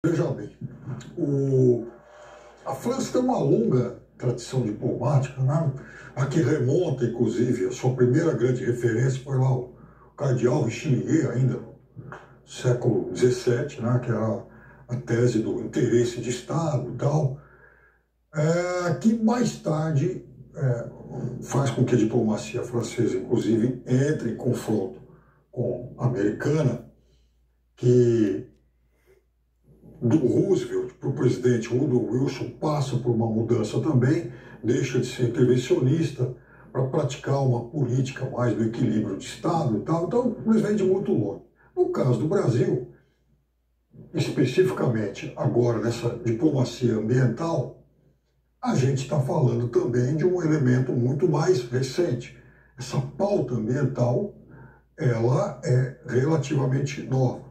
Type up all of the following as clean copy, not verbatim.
Veja bem, a França tem uma longa tradição diplomática, né? A que remonta, inclusive, a sua primeira grande referência foi lá o cardeal Richelieu, ainda no século XVII, né? Que era a tese do interesse de Estado e tal, que mais tarde faz com que a diplomacia francesa, inclusive, entre em confronto com a americana, que do Roosevelt para o presidente Woodrow Wilson passa por uma mudança também, deixa de ser intervencionista para praticar uma política mais do equilíbrio de Estado e tal. Então, eles vêm de muito longe. No caso do Brasil, especificamente agora nessa diplomacia ambiental, a gente está falando também de um elemento muito mais recente. Essa pauta ambiental, ela é relativamente nova.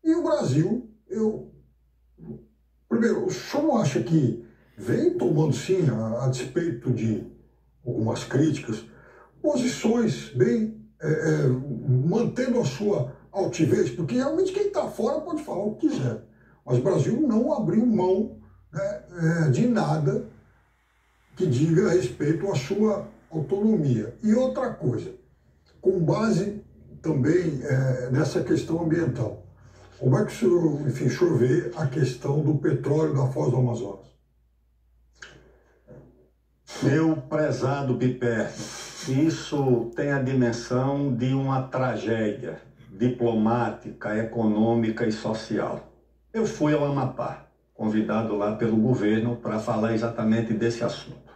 E o Brasil, primeiro, o senhor não acha que vem tomando, sim, a despeito de algumas críticas, posições bem, mantendo a sua altivez? Porque realmente quem está fora pode falar o que quiser. Mas o Brasil não abriu mão, né, de nada que diga a respeito à sua autonomia. E outra coisa, com base também nessa questão ambiental, como é que o senhor, enfim, o senhor vê a questão do petróleo da Foz do Amazonas? Meu prezado Piperno, isso tem a dimensão de uma tragédia diplomática, econômica e social. Eu fui ao Amapá, convidado lá pelo governo para falar exatamente desse assunto.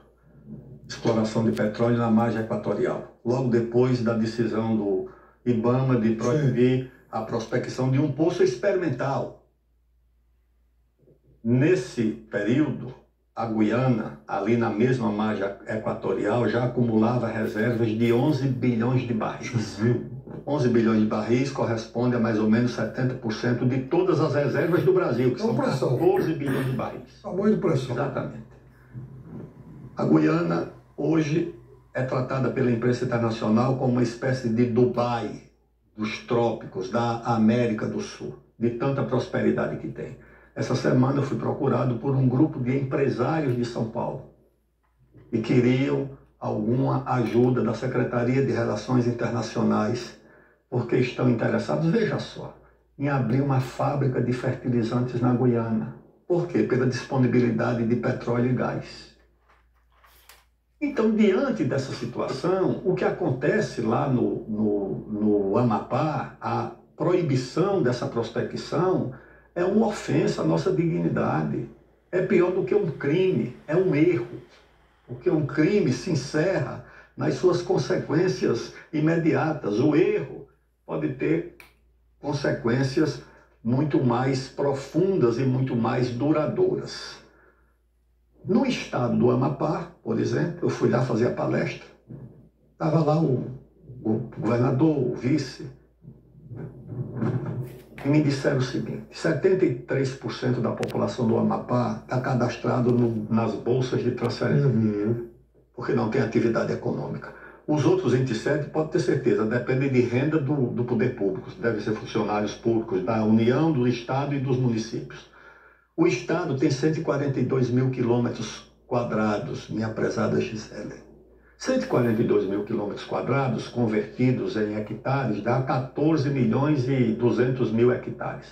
Exploração de petróleo na margem equatorial. Logo depois da decisão do IBAMA de proibir a prospecção de um poço experimental. Nesse período, a Guiana, ali na mesma margem equatorial, já acumulava reservas de 11 bilhões de barris. 11 bilhões de barris corresponde a mais ou menos 70% de todas as reservas do Brasil, que são 14 bilhões de barris. Tamanho de pressão. Exatamente. A Guiana, hoje, é tratada pela imprensa internacional como uma espécie de Dubai dos trópicos, da América do Sul, de tanta prosperidade que tem. Essa semana eu fui procurado por um grupo de empresários de São Paulo e queriam alguma ajuda da Secretaria de Relações Internacionais, porque estão interessados, veja só, em abrir uma fábrica de fertilizantes na Guiana. Por quê? Pela disponibilidade de petróleo e gás. Então, diante dessa situação, o que acontece lá no Amapá, a proibição dessa prospecção é uma ofensa à nossa dignidade. É pior do que um crime, é um erro. Porque um crime se encerra nas suas consequências imediatas. O erro pode ter consequências muito mais profundas e muito mais duradouras. No estado do Amapá, por exemplo, eu fui lá fazer a palestra. Estava lá o governador, o vice, e me disseram o seguinte: 73% da população do Amapá está cadastrado nas bolsas de transferência, porque não tem atividade econômica. Os outros 27%, pode ter certeza, dependem de renda do poder público, devem ser funcionários públicos da União, do Estado e dos municípios. O Estado tem 142 mil quilômetros quadrados, minha prezada Gisele. 142 mil quilômetros quadrados convertidos em hectares dá 14 milhões e 200 mil hectares.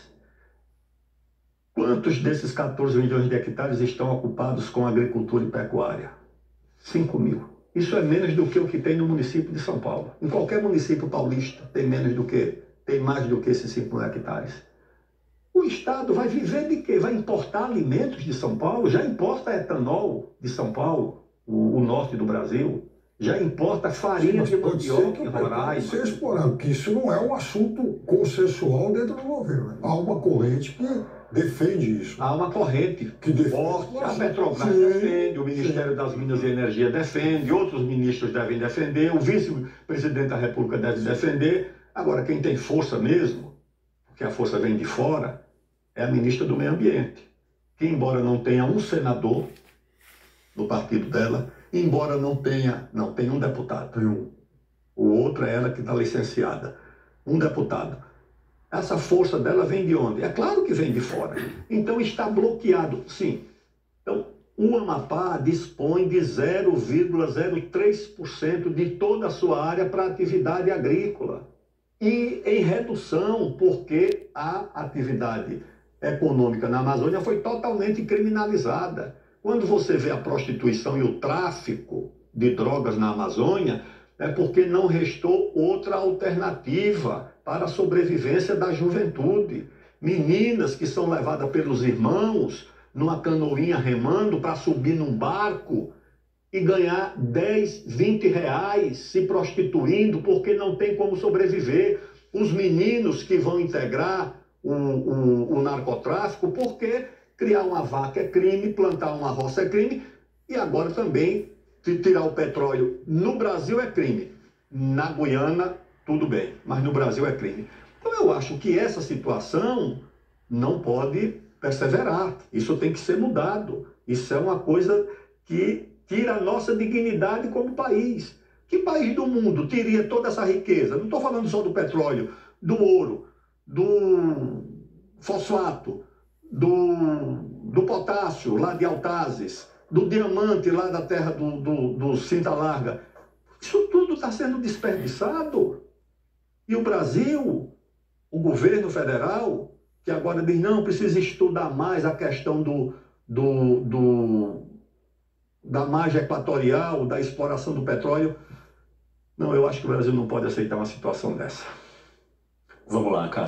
Quantos desses 14 milhões de hectares estão ocupados com agricultura e pecuária? 5 mil. Isso é menos do que o que tem no município de São Paulo. Em qualquer município paulista tem mais do que esses 5 mil hectares. O Estado vai viver de quê? Vai importar alimentos de São Paulo? Já importa etanol de São Paulo, o norte do Brasil? Já importa farinha de mandioca em Roraima? Ser explorado, porque isso não é um assunto consensual dentro do governo. Há uma corrente que defende isso. Há uma corrente que defende forte. A Petrobras defende, o Ministério das Minas e Energia defende, outros ministros devem defender, o vice-presidente da República deve defender. Agora, quem tem força mesmo, porque a força vem de fora, é a ministra do Meio Ambiente, que embora não tenha um senador no partido dela, embora não tenha um deputado, o outro é ela que está licenciada, um deputado. Essa força dela vem de onde? É claro que vem de fora. Então está bloqueado, sim. Então, o Amapá dispõe de 0,03% de toda a sua área para atividade agrícola. E em redução, porque a atividade econômica na Amazônia foi totalmente criminalizada. Quando você vê a prostituição e o tráfico de drogas na Amazônia, é porque não restou outra alternativa para a sobrevivência da juventude. Meninas que são levadas pelos irmãos numa canoinha remando para subir num barco e ganhar 10, 20 reais se prostituindo porque não tem como sobreviver. Os meninos que vão integrar o narcotráfico porque criar uma vaca é crime, plantar uma roça é crime e agora também tirar o petróleo no Brasil é crime. Na Guiana, tudo bem, mas no Brasil é crime. Então eu acho que essa situação não pode perseverar. Isso tem que ser mudado. Isso é uma coisa que tira a nossa dignidade como país. Que país do mundo teria toda essa riqueza? Não estou falando só do petróleo, do ouro, do fosfato, do potássio lá de Altazes, do diamante lá da terra do Cinta Larga. Isso tudo está sendo desperdiçado. E o Brasil, o governo federal, que agora diz, não, precisa estudar mais a questão da margem equatorial, da exploração do petróleo. Não, eu acho que o Brasil não pode aceitar uma situação dessa. Vamos lá, Cássio.